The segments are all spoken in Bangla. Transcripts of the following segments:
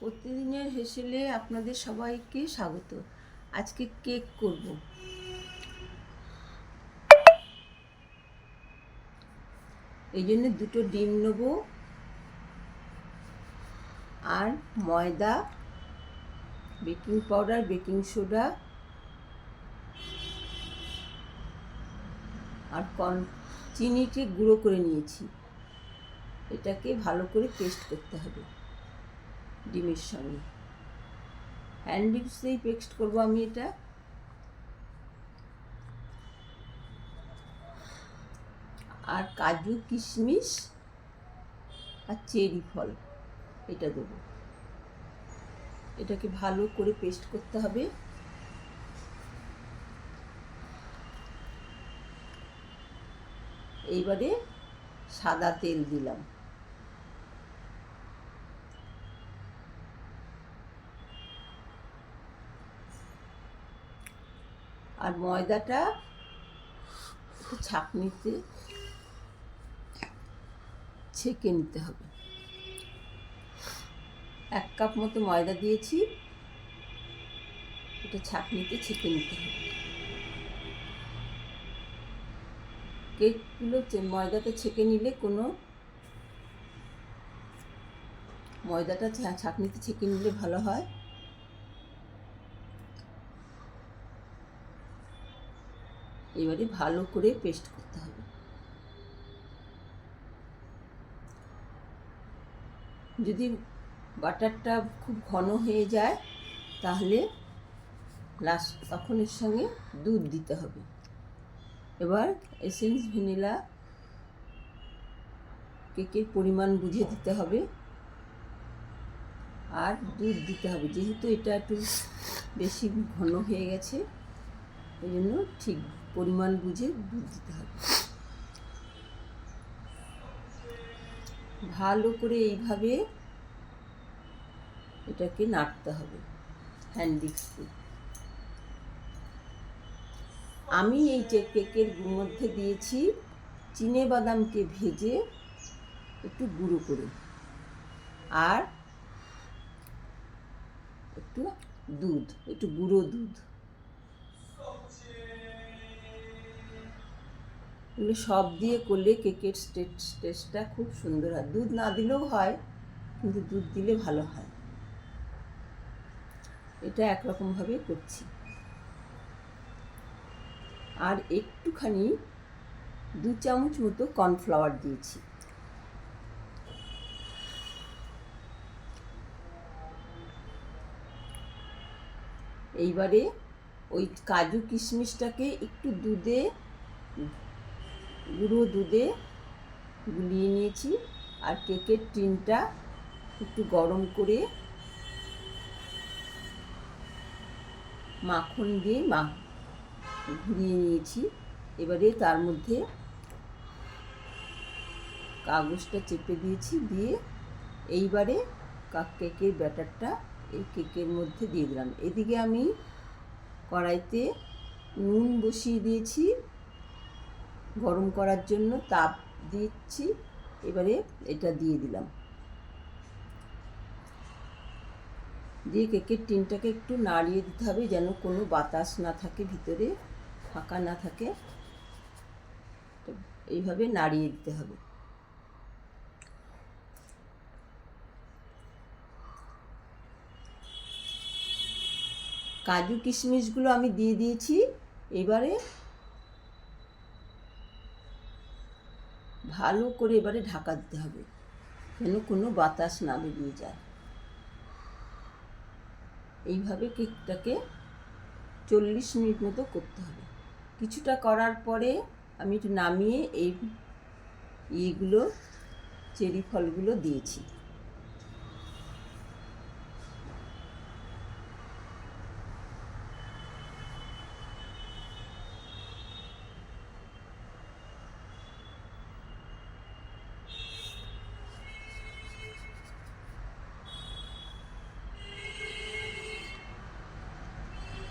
প্রতিদিনের হেসেলে আপনাদের সবাইকে স্বাগত। আজকে কেক করব। এই জন্য দুটো ডিম নেব আর ময়দা, বেকিং পাউডার, বেকিং সোডা আর চিনিকে গুঁড়ো করে নিয়েছি। এটাকে ভালো করে পেস্ট করতে হবে ডিমের সঙ্গে। হ্যান্ড মিক্সেই পেস্ট করবো আমি এটা। আর কাজু, কিশমিশ আর চেরি ফল এটা দেবো। এটাকে ভালো করে পেস্ট করতে হবে। এইবারে সাদা তেল দিলাম। আর ময়দাটা ছাঁকনিতে ছেঁকে নিতে হবে। 1 কাপ মতো ময়দা দিয়েছি, এটা ছাঁকনিতে ছেঁকে নিতে হবে। কেকগুলো ময়দাটা ছেঁকে নিলে ময়দাটা ছাঁকনিতে ছেঁকে নিলে ভালো হয়। এবারে ভালো করে পেস্ট করতে হবে। যদি বাটারটা খুব ঘন হয়ে যায় তাহলে তখন এর সঙ্গে দুধ দিতে হবে। এবার এসেন্স ভ্যানিলা কেকের পরিমাণ বুঝে দিতে হবে আর দুধ দিতে হবে। যেহেতু এটা একটু বেশি ঘন হয়ে গেছে এই জন্য ঠিক পরিমাণ বুঝে দুধ দিতে হবে। ভালো করে এইভাবে এটাকে নাড়তে হবে হ্যান্ড মিক্সে। আমি এই কেকের মধ্যে দিয়েছি চিনেবাদামকে ভেজে একটু গুঁড়ো করে আর একটু দুধ, একটু গুঁড়ো দুধ। এগুলো সব দিয়ে করলে কেকের টেস্টটা খুব সুন্দর হয়। দুধ না দিলেও হয়, কিন্তু দুধ দিলে ভালো হয়। এটা একরকমভাবে করছি। আর একটুখানি 2 চামচ মতো কর্নফ্লাওয়ার দিয়েছি। এইবারে ওই কাজু কিশমিশটাকে একটু গুঁড়ো দুধে গুলিয়ে নিয়েছি। আর কেকের টিনটা একটু গরম করে মাখন দিয়ে ঘুরিয়ে নিয়েছি। এবারে তার মধ্যে কাগজটা চেপে দিয়েছি, দিয়ে এইবারে কেকের ব্যাটারটা এই কেকের মধ্যে দিয়ে দিলাম। এদিকে আমি কড়াইতে নুন বসিয়ে দিয়েছি গরম করার জন্য, তাপ দিচ্ছি। এবারে এটা দিয়ে দিলাম, দিয়ে কেকের টিনটাকে একটু নাড়িয়ে দিতে হবে যেন কোনো বাতাস না থাকে, ভিতরে ফাঁকা না থাকে। এইভাবে নাড়িয়ে দিতে হবে। কাজু কিশমিশগুলো আমি দিয়ে দিয়েছি। এবারে ভালো করে এবারে ঢাকা দিতে হবে যেন কোনো বাতাস না বেরিয়ে যায়। এইভাবে কেকটাকে 40 মিনিট মতো করতে হবে। কিছুটা করার পরে আমি একটু নামিয়ে এইগুলো চেরি ফলগুলো দিয়েছি।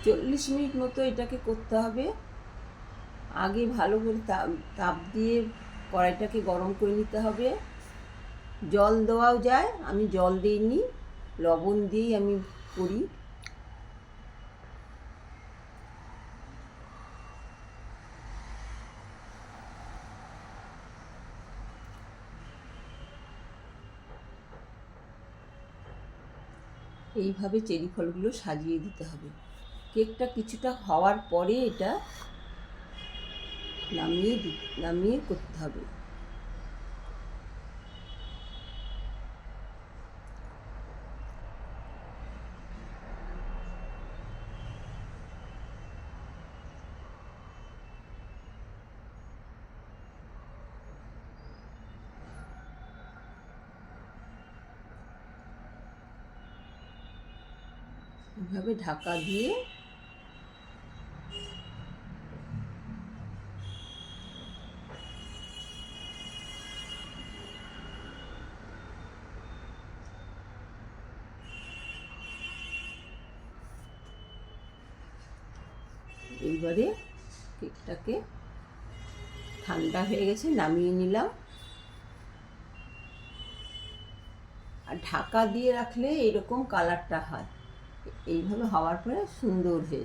চল্লিশ মিনিট মতো এটাকে করতে হবে। আগে ভালো করে তাপ দিয়ে কড়াইটাকে গরম করে নিতে হবে। জল দেওয়াও যায়, আমি জল দিইনি, লবণ দিয়েই আমি করি। এইভাবে চেরি ফলগুলো সাজিয়ে দিতে হবে। কেকটা কিছুটা হওয়ার পরে এটা নামিয়ে করতে হবে। এভাবে ঢাকা দিয়ে এইবারে কেকটাকে ঠান্ডা হয়ে গেছে, নামিয়ে নিলাম। আর ঢাকা দিয়ে রাখলে এরকম কালারটা হয়, এইভাবে হওয়ার পরে সুন্দর হয়েছে।